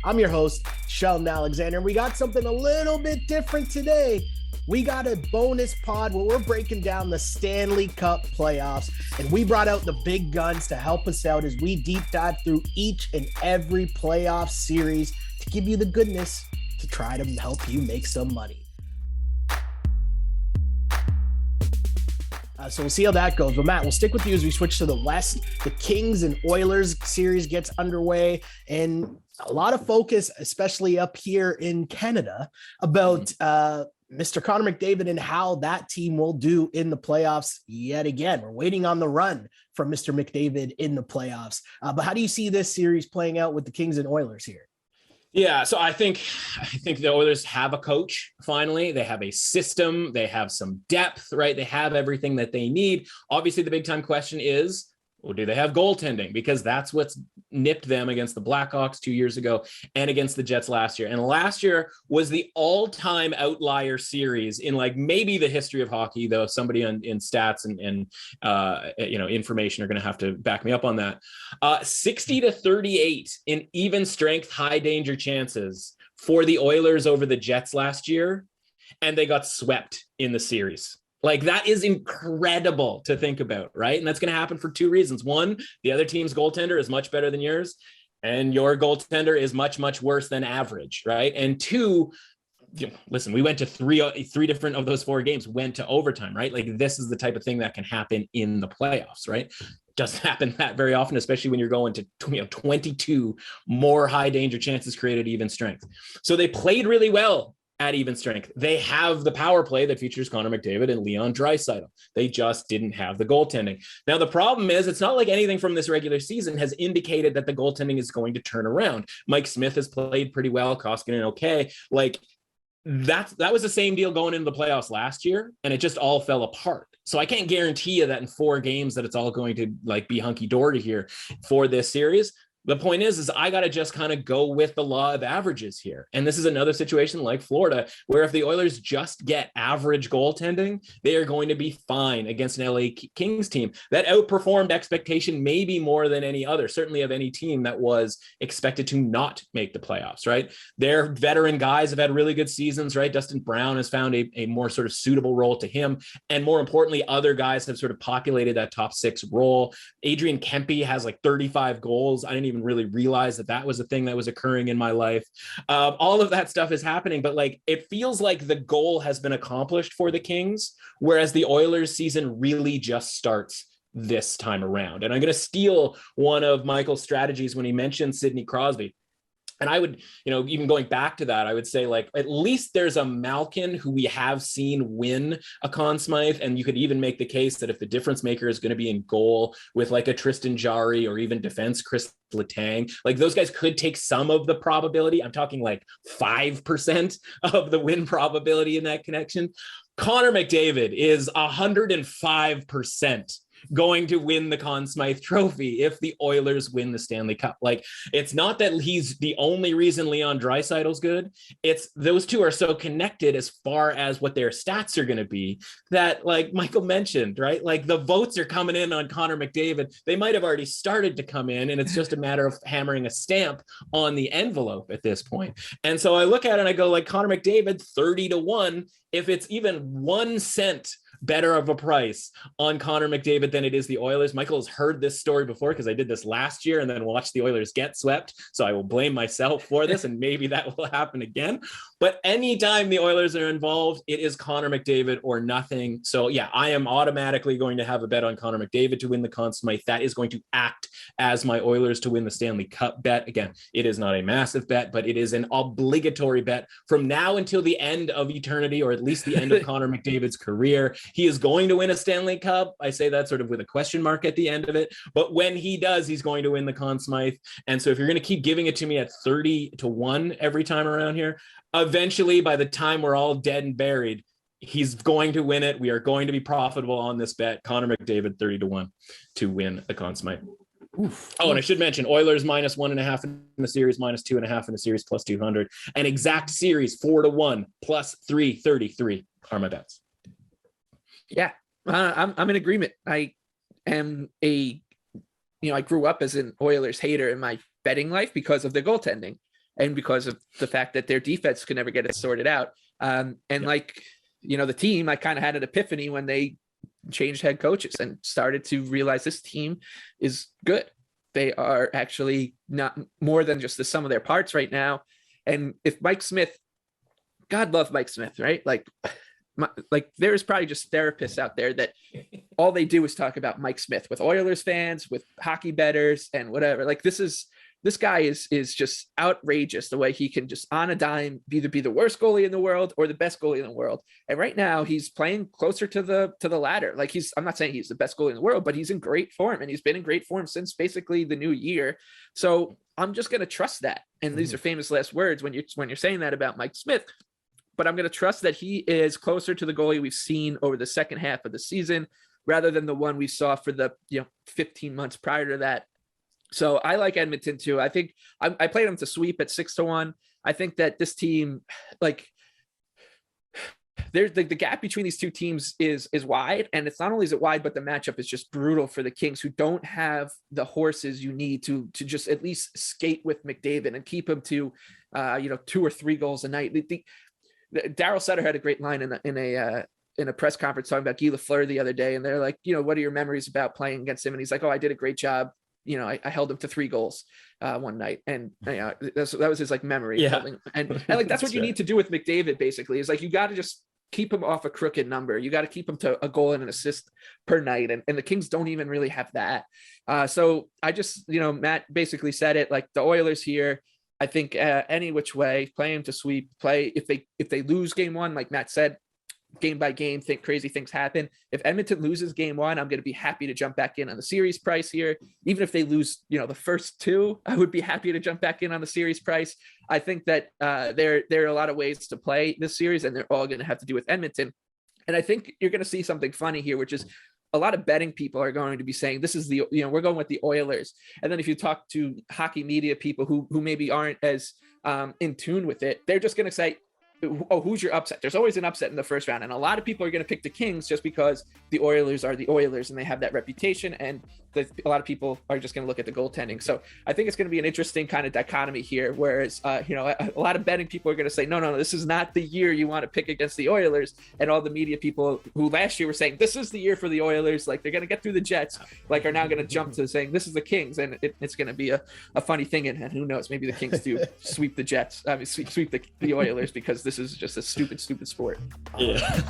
I'm your host, Sheldon Alexander, and we got something a little bit different today. We got a bonus pod where we're breaking down the Stanley Cup playoffs, and we brought out the big guns to help us out as we deep dive through each and every playoff series to give you the goodness to try to help you make some money. So we'll see how that goes. But Matt, we'll stick with you as we switch to the West. The Kings and Oilers series gets underway, and a lot of focus, especially up here in Canada, about Mr. Connor McDavid and how that team will do in the playoffs yet again. We're waiting on the run from Mr. McDavid in the playoffs. But how do you see this series playing out with the Kings and Oilers here? Yeah, so I think the Oilers have a coach, finally. They have a system. They have some depth, right? They have everything that they need. Obviously, the big-time question is, well, do they have goaltending? Because that's what's nipped them against the Blackhawks 2 years ago and against the Jets last year. And last year was the all-time outlier series in like maybe the history of hockey, though somebody in stats and information are going to have to back me up on that. 60-38 in even strength, high danger chances for the Oilers over the Jets last year. And they got swept in the series. Like, that is incredible to think about, right? And that's going to happen for two reasons. One, the other team's goaltender is much better than yours, and your goaltender is much, much worse than average, right? And two, listen, we went to three different of those four games went to overtime, right? Like, this is the type of thing that can happen in the playoffs, right? Doesn't happen that very often, especially when you're going to 22 more high danger chances created even strength. So they played really well at even strength. They have the power play that features Connor McDavid and Leon Draisaitl. They just didn't have the goaltending. Now, the problem is it's not like anything from this regular season has indicated that the goaltending is going to turn around. Mike Smith has played pretty well, Koskinen okay. Like, that was the same deal going into the playoffs last year, and it just all fell apart. So I can't guarantee you that in 4 games that it's all going to like be hunky-dory here for this series. The point is I got to just kind of go with the law of averages here. And this is another situation like Florida, where if the Oilers just get average goaltending, they are going to be fine against an LA Kings team that outperformed expectation maybe more than any other, certainly of any team that was expected to not make the playoffs, right? Their veteran guys have had really good seasons, right? Dustin Brown has found a more sort of suitable role to him. And more importantly, other guys have sort of populated that top 6 role. Adrian Kempe has like 35 goals. I didn't even really realize that was a thing that was occurring in my life. All of that stuff is happening, but like, it feels like the goal has been accomplished for the Kings, whereas the Oilers season really just starts this time around. And I'm going to steal one of Michael's strategies when he mentioned Sidney Crosby. And I would, even going back to that, I would say like, at least there's a Malkin who we have seen win a Conn Smythe. And you could even make the case that if the difference maker is going to be in goal with like a Tristan Jarry or even defense Chris Letang, like those guys could take some of the probability. I'm talking like 5% of the win probability in that connection. Connor McDavid is 105% going to win the Conn Smythe Trophy if the Oilers win the Stanley Cup. Like, it's not that he's the only reason Leon Draisaitl's good. It's those two are so connected as far as what their stats are going to be that, like Michael mentioned, right? Like, the votes are coming in on Connor McDavid. They might have already started to come in, and it's just a matter of hammering a stamp on the envelope at this point. And so I look at it and I go, like, Connor McDavid 30-1, if it's even 1 cent better of a price on Connor McDavid than it is the Oilers. Michael has heard this story before because I did this last year and then watched the Oilers get swept. So I will blame myself for this, and maybe that will happen again. But anytime the Oilers are involved, it is Connor McDavid or nothing. So yeah, I am automatically going to have a bet on Connor McDavid to win the Conn Smythe. That is going to act as my Oilers to win the Stanley Cup bet. Again, it is not a massive bet, but it is an obligatory bet from now until the end of eternity, or at least the end of Connor McDavid's career. He is going to win a Stanley Cup. I say that sort of with a question mark at the end of it. But when he does, he's going to win the Conn Smythe. And so if you're going to keep giving it to me at 30-1 every time around here, eventually, by the time we're all dead and buried, he's going to win it. We are going to be profitable on this bet. Connor McDavid 30-1 to win the Conn Smythe. Oof. Oh, and I should mention Oilers -1.5 in the series, -2.5 in the series, +200, and exact series 4-1 +333 are my bets. Yeah, I'm in agreement. I am I grew up as an Oilers hater in my betting life because of the goaltending. and because of the fact that their defense could never get it sorted out. Like, you know, the team, I kind of had an epiphany when they changed head coaches and started to realize this team is good. They are actually not more than just the sum of their parts right now. And if Mike Smith, God love Mike Smith, right? Like there's probably just therapists out there that all they do is talk about Mike Smith with Oilers fans, with hockey bettors, and whatever. Like this guy is just outrageous the way he can just on a dime either be the worst goalie in the world or the best goalie in the world. And right now he's playing closer to the latter. Like I'm not saying he's the best goalie in the world, but he's in great form, and he's been in great form since basically the new year. So I'm just going to trust that. And these are famous last words when you're saying that about Mike Smith, but I'm going to trust that he is closer to the goalie we've seen over the second half of the season rather than the one we saw for the 15 months prior to that. So I like Edmonton too. I think I played them to sweep at 6-1. I think that this team, like, there's the gap between these two teams is wide, and it's not only is it wide, but the matchup is just brutal for the Kings, who don't have the horses you need to just at least skate with McDavid and keep him to 2 or 3 goals a night. Daryl Sutter had a great line in a press conference talking about Guy Lafleur the other day, and they're like, what are your memories about playing against him? And he's like, oh, I did a great job. I held him to 3 goals one night, and that was his like memory. Yeah. And like that's what you need to do with McDavid. Basically, is like you got to just keep him off a crooked number. You got to keep him to a goal and an assist per night, and the Kings don't even really have that. So I just Matt basically said it. Like the Oilers here, I think any which way, play them to sweep. Play if they lose game 1, like Matt said, game by game, think crazy things happen. If Edmonton loses game 1, I'm going to be happy to jump back in on the series price here. Even if they lose, the first 2, I would be happy to jump back in on the series price. I think that there are a lot of ways to play this series, and they're all going to have to do with Edmonton. And I think you're going to see something funny here, which is a lot of betting people are going to be saying this is we're going with the Oilers. And then if you talk to hockey media people who maybe aren't as in tune with it, they're just going to say, oh, who's your upset? There's always an upset in the first round. And a lot of people are going to pick the Kings just because the Oilers are the Oilers and they have that reputation. And a lot of people are just going to look at the goaltending. So I think it's going to be an interesting kind of dichotomy here. Whereas, a lot of betting people are going to say, no, this is not the year you want to pick against the Oilers. And all the media people who last year were saying, this is the year for the Oilers, like they're going to get through the Jets, like are now going to jump to saying, this is the Kings. And it's going to be a funny thing. And who knows, maybe the Kings do sweep the Jets, sweep the Oilers, because this is just a stupid sport. Yeah.